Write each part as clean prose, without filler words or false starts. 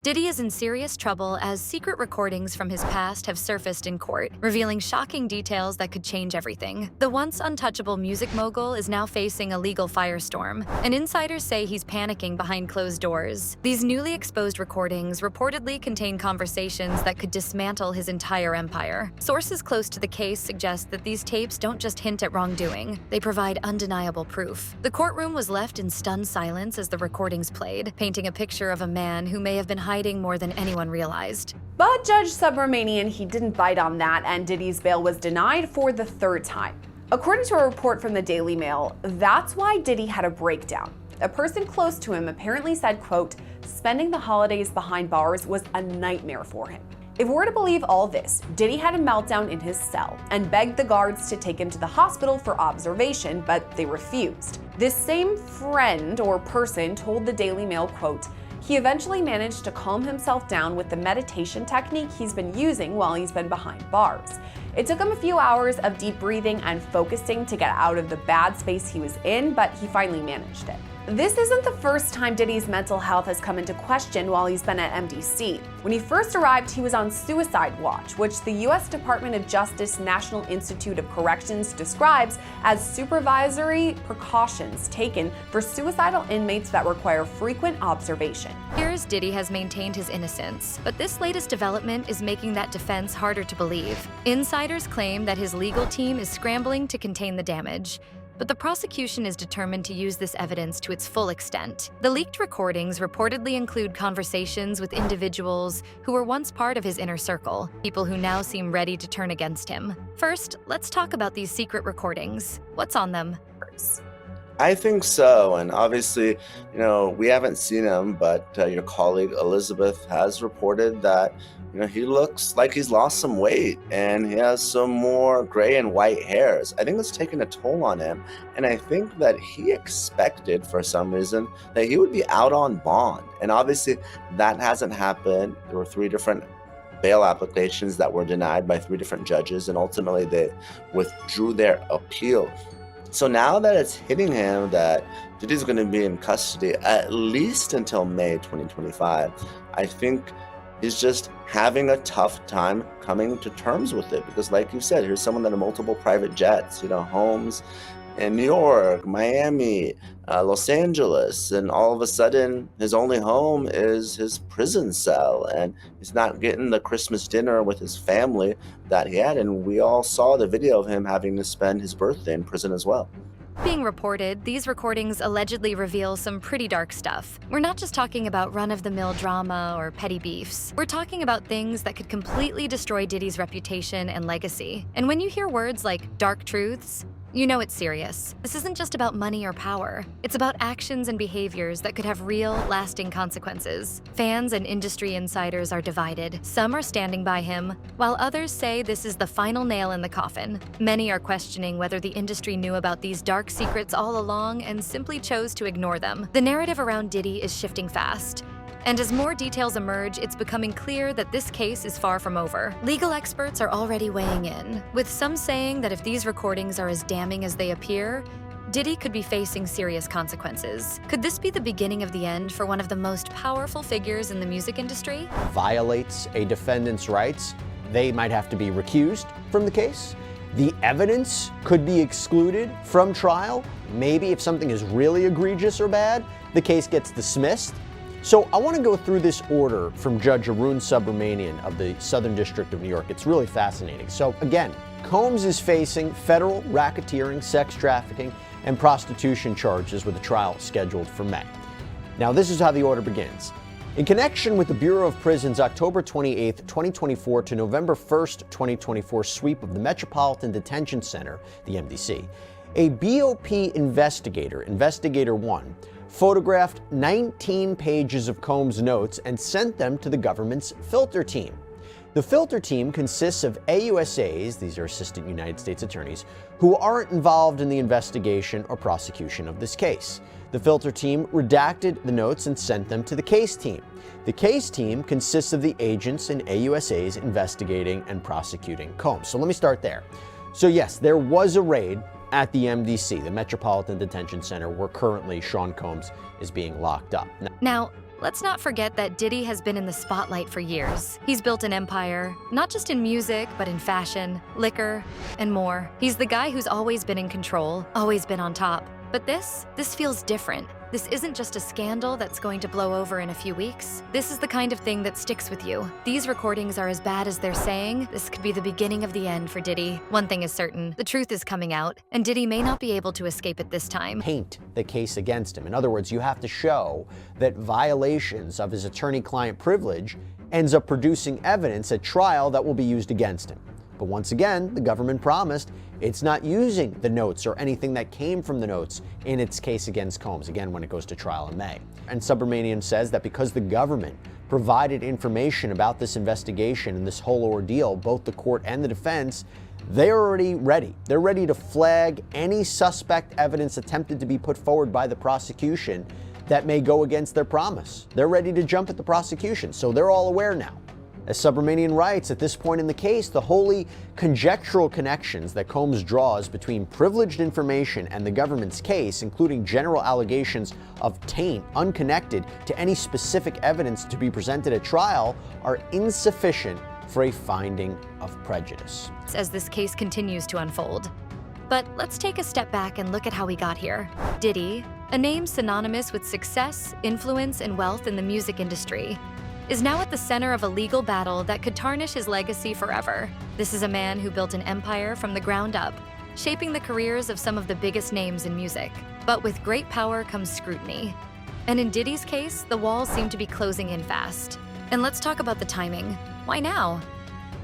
Diddy is in serious trouble as secret recordings from his past have surfaced in court, revealing shocking details that could change everything. The once untouchable music mogul is now facing a legal firestorm, and insiders say he's panicking behind closed doors. These newly exposed recordings reportedly contain conversations that could dismantle his entire empire. Sources close to the case suggest that these tapes don't just hint at wrongdoing, they provide undeniable proof. The courtroom was left in stunned silence as the recordings played, painting a picture of a man who may have been hiding more than anyone realized. But Judge Subramanian, he didn't bite on that, and Diddy's bail was denied for the third time. According to a report from the Daily Mail, that's why Diddy had a breakdown. A person close to him apparently said, quote, "Spending the holidays behind bars was a nightmare for him." If we're to believe all this, Diddy had a meltdown in his cell and begged the guards to take him to the hospital for observation, but they refused. This same friend or person told the Daily Mail, quote, "He eventually managed to calm himself down with the meditation technique he's been using while he's been behind bars. It took him a few hours of deep breathing and focusing to get out of the bad space he was in, but he finally managed it." This isn't the first time Diddy's mental health has come into question while he's been at MDC. When he first arrived, he was on suicide watch, which the U.S. Department of Justice National Institute of Corrections describes as supervisory precautions taken for suicidal inmates that require frequent observation. Here's Diddy has maintained his innocence, but this latest development is making that defense harder to believe. Insiders claim that his legal team is scrambling to contain the damage, but the prosecution is determined to use this evidence to its full extent. The leaked recordings reportedly include conversations with individuals who were once part of his inner circle, people who now seem ready to turn against him. First, let's talk about these secret recordings. What's on them? I think so, and obviously, we haven't seen him, but your colleague Elizabeth has reported that, he looks like he's lost some weight and he has some more gray and white hairs. I think it's taken a toll on him, and I think that he expected, for some reason, that he would be out on bond, and obviously that hasn't happened. There were 3 different bail applications that were denied by 3 different judges, and ultimately they withdrew their appeal. So now that it's hitting him that Diddy's going to be in custody at least until May 2025, I think he's just having a tough time coming to terms with it. Because like you said, here's someone that had multiple private jets, homes in New York, Miami, Los Angeles, and all of a sudden his only home is his prison cell, and he's not getting the Christmas dinner with his family that he had. And we all saw the video of him having to spend his birthday in prison as well. Being reported, these recordings allegedly reveal some pretty dark stuff. We're not just talking about run-of-the-mill drama or petty beefs. We're talking about things that could completely destroy Diddy's reputation and legacy. And when you hear words like dark truths, you know it's serious. This isn't just about money or power. It's about actions and behaviors that could have real, lasting consequences. Fans and industry insiders are divided. Some are standing by him, while others say this is the final nail in the coffin. Many are questioning whether the industry knew about these dark secrets all along and simply chose to ignore them. The narrative around Diddy is shifting fast. And as more details emerge, it's becoming clear that this case is far from over. Legal experts are already weighing in, with some saying that if these recordings are as damning as they appear, Diddy could be facing serious consequences. Could this be the beginning of the end for one of the most powerful figures in the music industry? Violates a defendant's rights, they might have to be recused from the case. The evidence could be excluded from trial. Maybe if something is really egregious or bad, the case gets dismissed. So I want to go through this order from Judge Arun Subramanian of the Southern District of New York. It's really fascinating. So again, Combs is facing federal racketeering, sex trafficking, and prostitution charges with a trial scheduled for May. Now this is how the order begins. In connection with the Bureau of Prisons' October 28, 2024 to November 1st, 2024 sweep of the Metropolitan Detention Center, the MDC, a BOP investigator, Investigator 1, photographed 19 pages of Combs' notes and sent them to the government's filter team. The filter team consists of AUSAs, these are Assistant United States Attorneys, who aren't involved in the investigation or prosecution of this case. The filter team redacted the notes and sent them to the case team. The case team consists of the agents and AUSAs investigating and prosecuting Combs. So let me start there. So yes, there was a raid at the MDC, the Metropolitan Detention Center, where currently Sean Combs is being locked up. Now, let's not forget that Diddy has been in the spotlight for years. He's built an empire, not just in music, but in fashion, liquor, and more. He's the guy who's always been in control, always been on top. But this feels different. This isn't just a scandal that's going to blow over in a few weeks. This is the kind of thing that sticks with you. These recordings are as bad as they're saying. This could be the beginning of the end for Diddy. One thing is certain, the truth is coming out, and Diddy may not be able to escape it this time. Paint the case against him. In other words, you have to show that violations of his attorney-client privilege ends up producing evidence at trial that will be used against him. But once again, the government promised it's not using the notes or anything that came from the notes in its case against Combs, again, when it goes to trial in May. And Subramanian says that because the government provided information about this investigation and this whole ordeal, both the court and the defense, they're already ready. They're ready to flag any suspect evidence attempted to be put forward by the prosecution that may go against their promise. They're ready to jump at the prosecution, so they're all aware now. As Subramanian writes, at this point in the case, the wholly conjectural connections that Combs draws between privileged information and the government's case, including general allegations of taint unconnected to any specific evidence to be presented at trial, are insufficient for a finding of prejudice. As this case continues to unfold. But let's take a step back and look at how we got here. Diddy, a name synonymous with success, influence, and wealth in the music industry, is now at the center of a legal battle that could tarnish his legacy forever. This is a man who built an empire from the ground up, shaping the careers of some of the biggest names in music. But with great power comes scrutiny. And in Diddy's case, the walls seem to be closing in fast. And let's talk about the timing. Why now?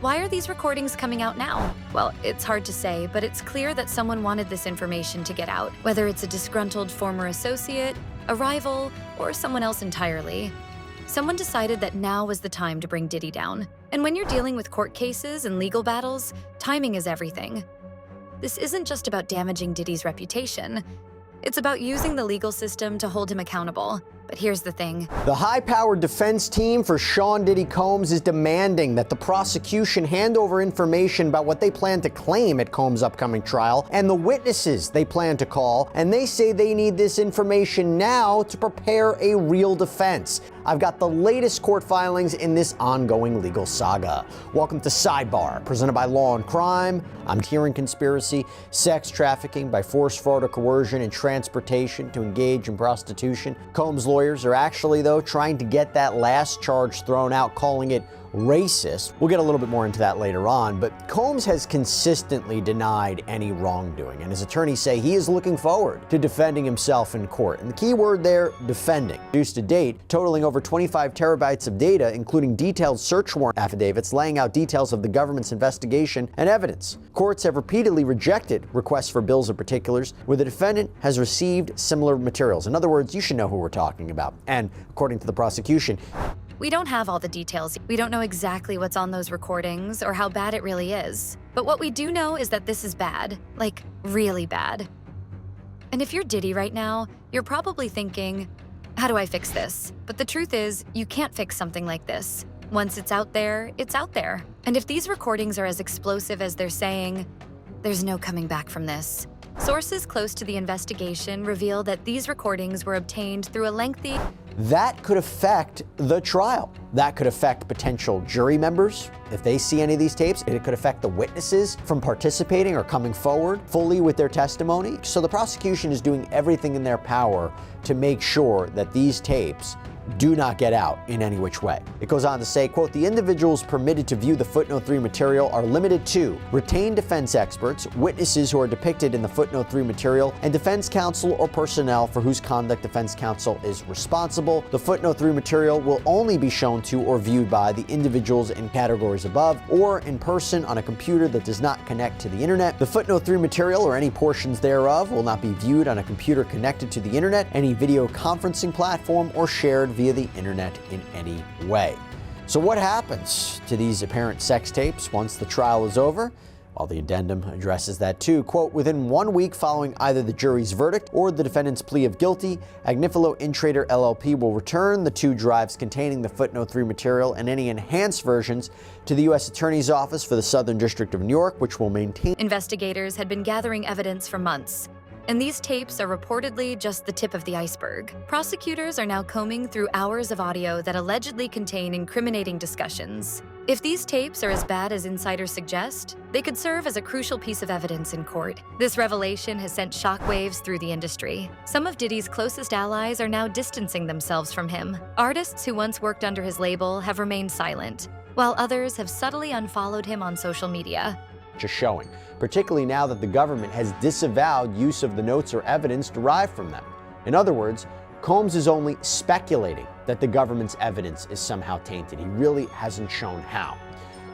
Why are these recordings coming out now? Well, it's hard to say, but it's clear that someone wanted this information to get out, whether it's a disgruntled former associate, a rival, or someone else entirely. Someone decided that now was the time to bring Diddy down. And when you're dealing with court cases and legal battles, timing is everything. This isn't just about damaging Diddy's reputation. It's about using the legal system to hold him accountable. But here's the thing. The high-powered defense team for Sean Diddy Combs is demanding that the prosecution hand over information about what they plan to claim at Combs' upcoming trial and the witnesses they plan to call, and they say they need this information now to prepare a real defense. I've got the latest court filings in this ongoing legal saga. Welcome to Sidebar, presented by Law and Crime. I'm hearing conspiracy, sex trafficking by force, fraud, or coercion, and transportation to engage in prostitution. Combs' lawyers are actually, though, trying to get that last charge thrown out, calling it racist. We'll get a little bit more into that later on, but Combs has consistently denied any wrongdoing, and his attorneys say he is looking forward to defending himself in court. And the key word there, defending. Produced to date, totaling over 25 terabytes of data, including detailed search warrant affidavits laying out details of the government's investigation and evidence. Courts have repeatedly rejected requests for bills of particulars where the defendant has received similar materials. In other words, you should know who we're talking about. And according to the prosecution, We don't have all the details. We don't know exactly what's on those recordings or how bad it really is. But what we do know is that this is bad, like really bad. And if you're Diddy right now, you're probably thinking, how do I fix this? But the truth is, you can't fix something like this. Once it's out there, it's out there. And if these recordings are as explosive as they're saying, there's no coming back from this. Sources close to the investigation reveal that these recordings were obtained through a lengthy... That could affect the trial. That could affect potential jury members if they see any of these tapes. It could affect the witnesses from participating or coming forward fully with their testimony. So the prosecution is doing everything in their power to make sure that these tapes do not get out in any which way. It goes on to say, quote, the individuals permitted to view the footnote 3 material are limited to retained defense experts, witnesses who are depicted in the footnote 3 material, and defense counsel or personnel for whose conduct defense counsel is responsible. The footnote 3 material will only be shown to or viewed by the individuals in categories above or in person on a computer that does not connect to the internet. The footnote 3 material or any portions thereof will not be viewed on a computer connected to the internet, any video conferencing platform, or shared via the internet in any way. So what happens to these apparent sex tapes once the trial is over? Well, the addendum addresses that too. Quote, within 1 week following either the jury's verdict or the defendant's plea of guilty, Agnifilo Intrader LLP will return the 2 drives containing the footnote 3 material and any enhanced versions to the U.S. Attorney's Office for the Southern District of New York, which will maintain. Investigators had been gathering evidence for months. And these tapes are reportedly just the tip of the iceberg. Prosecutors are now combing through hours of audio that allegedly contain incriminating discussions. If these tapes are as bad as insiders suggest, they could serve as a crucial piece of evidence in court. This revelation has sent shockwaves through the industry. Some of Diddy's closest allies are now distancing themselves from him. Artists who once worked under his label have remained silent, while others have subtly unfollowed him on social media. Just showing, particularly now that the government has disavowed use of the notes or evidence derived from them. In other words, Combs is only speculating that the government's evidence is somehow tainted. He really hasn't shown how.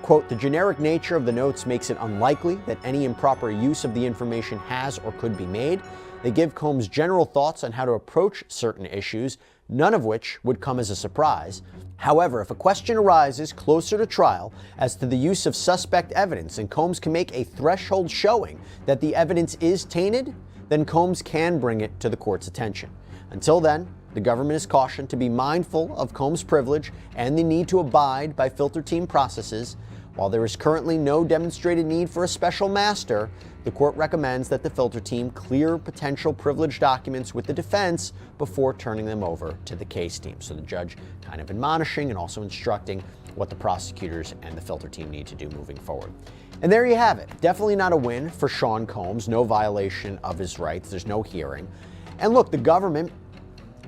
Quote, the generic nature of the notes makes it unlikely that any improper use of the information has or could be made. They give Combs general thoughts on how to approach certain issues, none of which would come as a surprise. However, if a question arises closer to trial as to the use of suspect evidence and Combs can make a threshold showing that the evidence is tainted, then Combs can bring it to the court's attention. Until then, the government is cautioned to be mindful of Combs' privilege and the need to abide by filter team processes. While there is currently no demonstrated need for a special master, the court recommends that the filter team clear potential privileged documents with the defense before turning them over to the case team. So the judge kind of admonishing and also instructing what the prosecutors and the filter team need to do moving forward. And there you have it. Definitely not a win for Sean Combs. No violation of his rights. There's no hearing. And look, the government,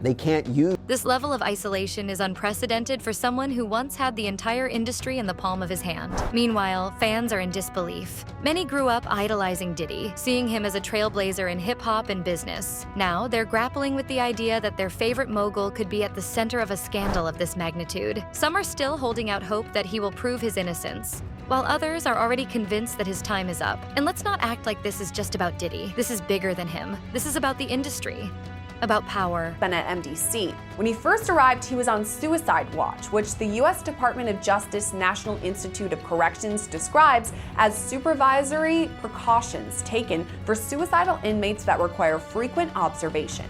they can't use. This level of isolation is unprecedented for someone who once had the entire industry in the palm of his hand. Meanwhile, fans are in disbelief. Many grew up idolizing Diddy, seeing him as a trailblazer in hip-hop and business. Now, they're grappling with the idea that their favorite mogul could be at the center of a scandal of this magnitude. Some are still holding out hope that he will prove his innocence, while others are already convinced that his time is up. And let's not act like this is just about Diddy. This is bigger than him. This is about the industry, about power. Been at MDC. When he first arrived, he was on suicide watch, which the U.S. Department of Justice National Institute of Corrections describes as supervisory precautions taken for suicidal inmates that require frequent observation.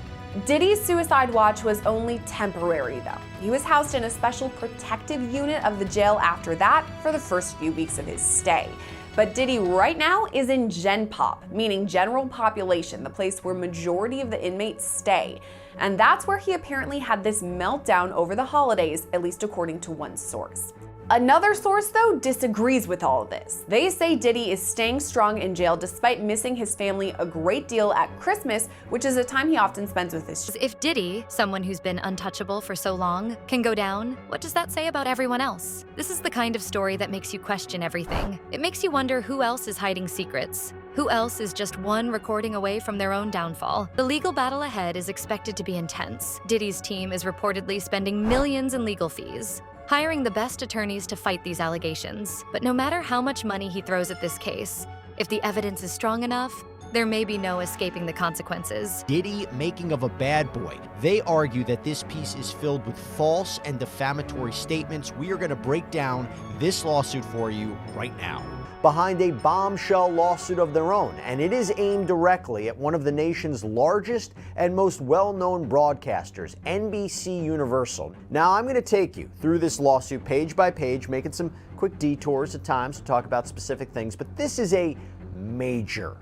Diddy's suicide watch was only temporary, though. He was housed in a special protective unit of the jail after that for the first few weeks of his stay. But Diddy right now is in Gen Pop, meaning general population, the place where majority of the inmates stay. And that's where he apparently had this meltdown over the holidays, at least according to one source. Another source, though, disagrees with all of this. They say Diddy is staying strong in jail despite missing his family a great deal at Christmas, which is a time he often spends with his. If Diddy, someone who's been untouchable for so long, can go down, what does that say about everyone else? This is the kind of story that makes you question everything. It makes you wonder who else is hiding secrets. Who else is just one recording away from their own downfall? The legal battle ahead is expected to be intense. Diddy's team is reportedly spending millions in legal fees, hiring the best attorneys to fight these allegations. But no matter how much money he throws at this case, if the evidence is strong enough, there may be no escaping the consequences. Diddy making of a bad boy. They argue that this piece is filled with false and defamatory statements. We are going to break down this lawsuit for you right now. Behind a bombshell lawsuit of their own, and it is aimed directly at one of the nation's largest and most well-known broadcasters, NBC Universal. Now, I'm going to take you through this lawsuit page by page, making some quick detours at times to talk about specific things, but this is a major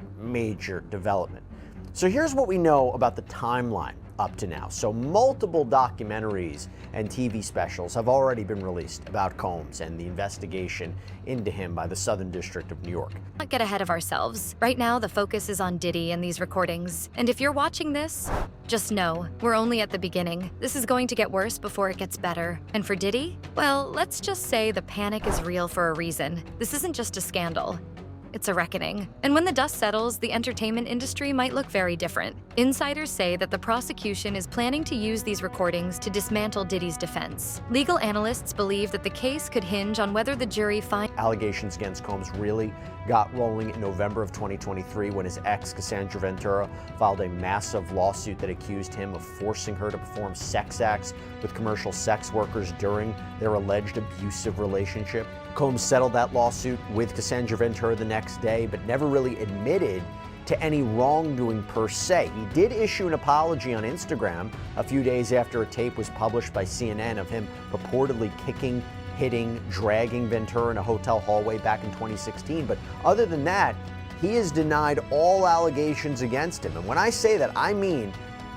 development. So here's what we know about the timeline up to now. So multiple documentaries and TV specials have already been released about Combs and the investigation into him by the Southern District of New York. Let's not get ahead of ourselves. Right now, the focus is on Diddy and these recordings. And if you're watching this, just know, we're only at the beginning. This is going to get worse before it gets better. And for Diddy, well, let's just say the panic is real for a reason. This isn't just a scandal. It's a reckoning. And when the dust settles, the entertainment industry might look very different. Insiders say that the prosecution is planning to use these recordings to dismantle Diddy's defense. Legal analysts believe that the case could hinge on whether the jury finds allegations against Combs really got rolling in November of 2023 when his ex, Cassandra Ventura, filed a massive lawsuit that accused him of forcing her to perform sex acts with commercial sex workers during their alleged abusive relationship. Combs settled that lawsuit with Cassandra Ventura the next day, but never really admitted to any wrongdoing per se. He did issue an apology on Instagram a few days after a tape was published by CNN of him purportedly kicking, hitting, dragging Ventura in a hotel hallway back in 2016. But other than that, he has denied all allegations against him. And when I say that, I mean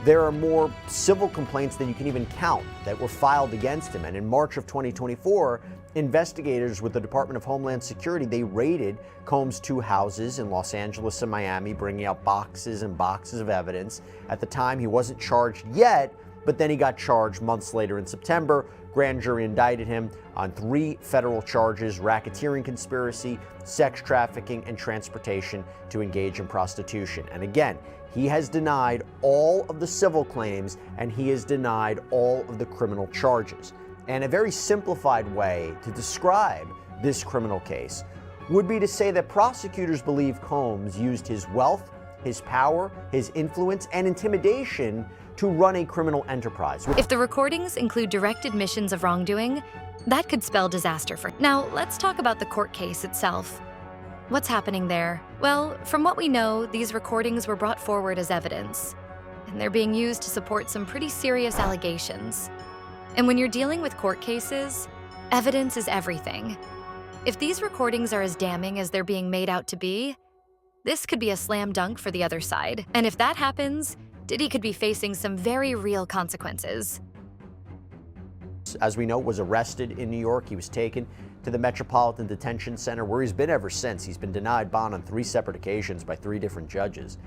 there are more civil complaints than you can even count that were filed against him. And in March of 2024, investigators with the Department of Homeland Security, they raided Combs' 2 houses in Los Angeles and Miami, bringing out boxes and boxes of evidence. At the time, he wasn't charged yet, but then he got charged months later in September. Grand jury indicted him on 3 federal charges: racketeering conspiracy, sex trafficking, and transportation to engage in prostitution. And again, he has denied all of the civil claims and he has denied all of the criminal charges. And a very simplified way to describe this criminal case would be to say that prosecutors believe Combs used his wealth, his power, his influence, and intimidation to run a criminal enterprise. If the recordings include direct admissions of wrongdoing, that could spell disaster for. Now, let's talk about the court case itself. What's happening there? Well, from what we know, these recordings were brought forward as evidence, and they're being used to support some pretty serious allegations. And when you're dealing with court cases, evidence is everything. If these recordings are as damning as they're being made out to be, this could be a slam dunk for the other side. And if that happens, Diddy could be facing some very real consequences. As we know, was arrested in New York. He was taken to the Metropolitan Detention Center, where he's been ever since. He's been denied bond on 3 separate occasions by 3 different judges.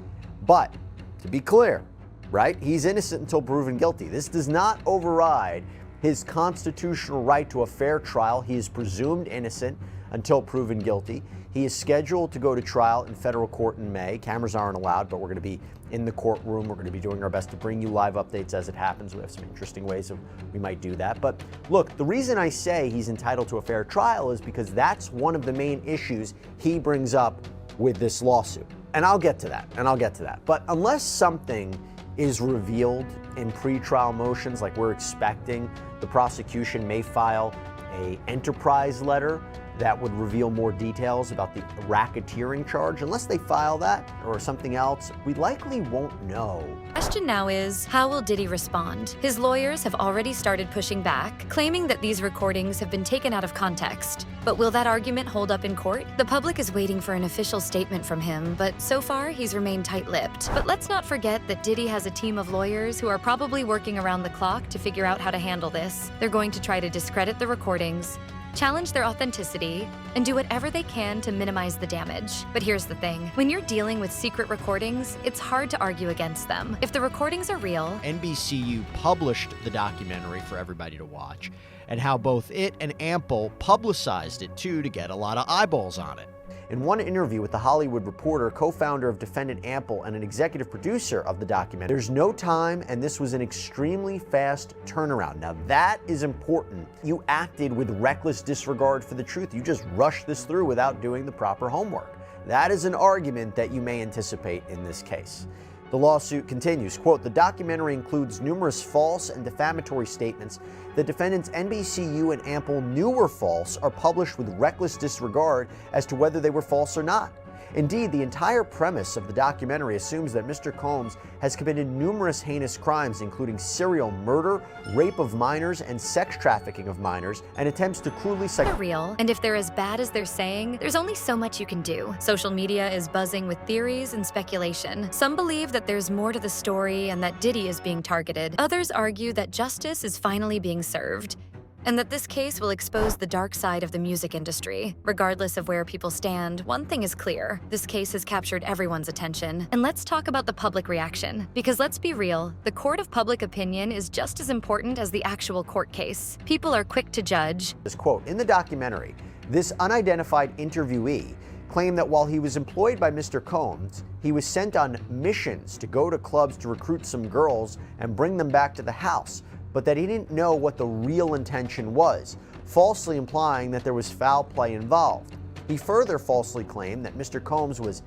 But to be clear, right, he's innocent until proven guilty. This does not override his constitutional right to a fair trial. He is presumed innocent until proven guilty. He is scheduled to go to trial in federal court in May. Cameras aren't allowed, but we're going to be in the courtroom. We're going to be doing our best to bring you live updates as it happens. We have some interesting ways of we might do that. But look, the reason I say he's entitled to a fair trial is because that's one of the main issues he brings up with this lawsuit. And I'll get to that. But unless something is revealed in pretrial motions, like we're expecting, the prosecution may file an enterprise letter that would reveal more details about the racketeering charge. Unless they file that or something else, we likely won't know. The question now is, how will Diddy respond? His lawyers have already started pushing back, claiming that these recordings have been taken out of context. But will that argument hold up in court? The public is waiting for an official statement from him, but so far he's remained tight-lipped. But let's not forget that Diddy has a team of lawyers who are probably working around the clock to figure out how to handle this. They're going to try to discredit the recordings, challenge their authenticity, and do whatever they can to minimize the damage. But here's the thing. When you're dealing with secret recordings, it's hard to argue against them. If the recordings are real, NBCU published the documentary for everybody to watch, and how both it and Ample publicized it too to get a lot of eyeballs on it. In one interview with The Hollywood Reporter, co-founder of Defendant Ample and an executive producer of the documentary, there's no time, and this was an extremely fast turnaround. Now that is important. You acted with reckless disregard for the truth. You just rushed this through without doing the proper homework. That is an argument that you may anticipate in this case. The lawsuit continues, quote, "The documentary includes numerous false and defamatory statements that defendants NBCU and Ample knew were false are published with reckless disregard as to whether they were false or not. Indeed, the entire premise of the documentary assumes that Mr. Combs has committed numerous heinous crimes, including serial murder, rape of minors, and sex trafficking of minors, and attempts to cruelly they're real, and if they're as bad as they're saying, there's only so much you can do. Social media is buzzing with theories and speculation. Some believe that there's more to the story and that Diddy is being targeted. Others argue that justice is finally being served, and that this case will expose the dark side of the music industry. Regardless of where people stand, one thing is clear. This case has captured everyone's attention. And let's talk about the public reaction. Because let's be real, the court of public opinion is just as important as the actual court case. People are quick to judge. This quote, in the documentary, this unidentified interviewee claimed that while he was employed by Mr. Combs, he was sent on missions to go to clubs to recruit some girls and bring them back to the house, but that he didn't know what the real intention was, falsely implying that there was foul play involved. He further falsely claimed that Mr. Combs was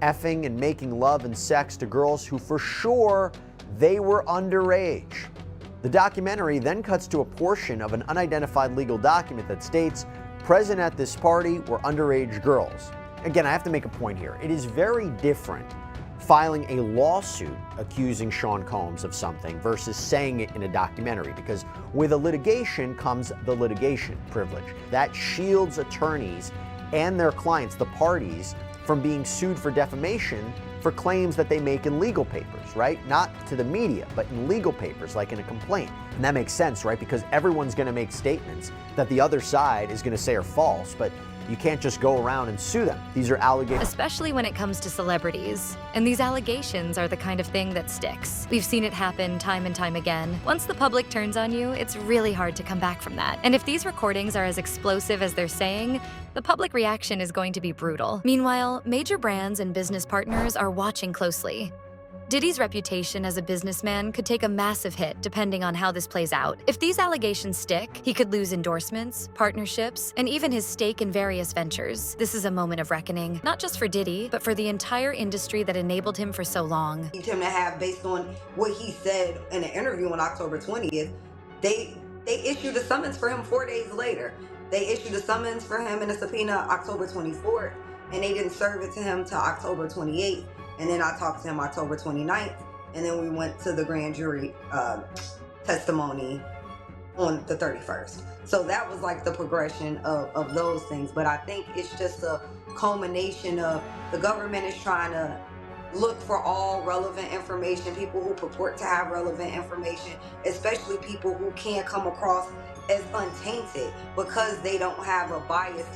effing and making love and sex to girls who for sure they were underage. The documentary then cuts to a portion of an unidentified legal document that states, present at this party were underage girls. Again, I have to make a point here. It is very different filing a lawsuit accusing Sean Combs of something versus saying it in a documentary, because with a litigation comes the litigation privilege. That shields attorneys and their clients, the parties, from being sued for defamation for claims that they make in legal papers, right? Not to the media, but in legal papers, like in a complaint. And that makes sense, right? Because everyone's going to make statements that the other side is going to say are false, but you can't just go around and sue them. These are allegations. Especially when it comes to celebrities. And these allegations are the kind of thing that sticks. We've seen it happen time and time again. Once the public turns on you, it's really hard to come back from that. And if these recordings are as explosive as they're saying, the public reaction is going to be brutal. Meanwhile, major brands and business partners are watching closely. Diddy's reputation as a businessman could take a massive hit depending on how this plays out. If these allegations stick, he could lose endorsements, partnerships, and even his stake in various ventures. This is a moment of reckoning, not just for Diddy, but for the entire industry that enabled him for so long. Him to have, based on what he said in an interview on October 20th, they issued a summons for him 4 days later. They issued a summons for him and a subpoena October 24th, and they didn't serve it to him till October 28th. And then I talked to him October 29th, and then we went to the grand jury testimony on the 31st. So that was like the progression of those things. But I think it's just a culmination of the government is trying to look for all relevant information, people who purport to have relevant information, especially people who can't come across as untainted because they don't have a bias.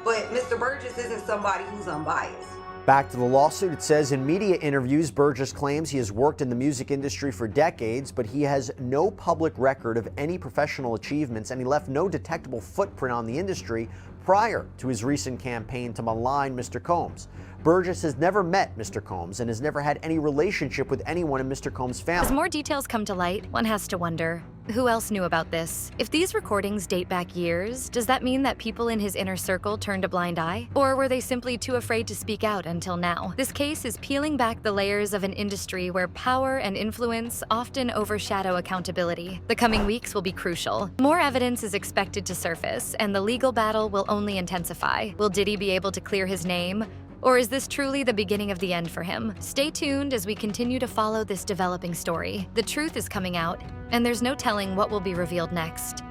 But Mr. Burgess isn't somebody who's unbiased. Back to the lawsuit, it says in media interviews, Burgess claims he has worked in the music industry for decades, but he has no public record of any professional achievements, and he left no detectable footprint on the industry prior to his recent campaign to malign Mr. Combs. Burgess has never met Mr. Combs and has never had any relationship with anyone in Mr. Combs' family. As more details come to light, one has to wonder, who else knew about this? If these recordings date back years, does that mean that people in his inner circle turned a blind eye? Or were they simply too afraid to speak out until now? This case is peeling back the layers of an industry where power and influence often overshadow accountability. The coming weeks will be crucial. More evidence is expected to surface, and the legal battle will only intensify. Will Diddy be able to clear his name? Or is this truly the beginning of the end for him? Stay tuned as we continue to follow this developing story. The truth is coming out, and there's no telling what will be revealed next.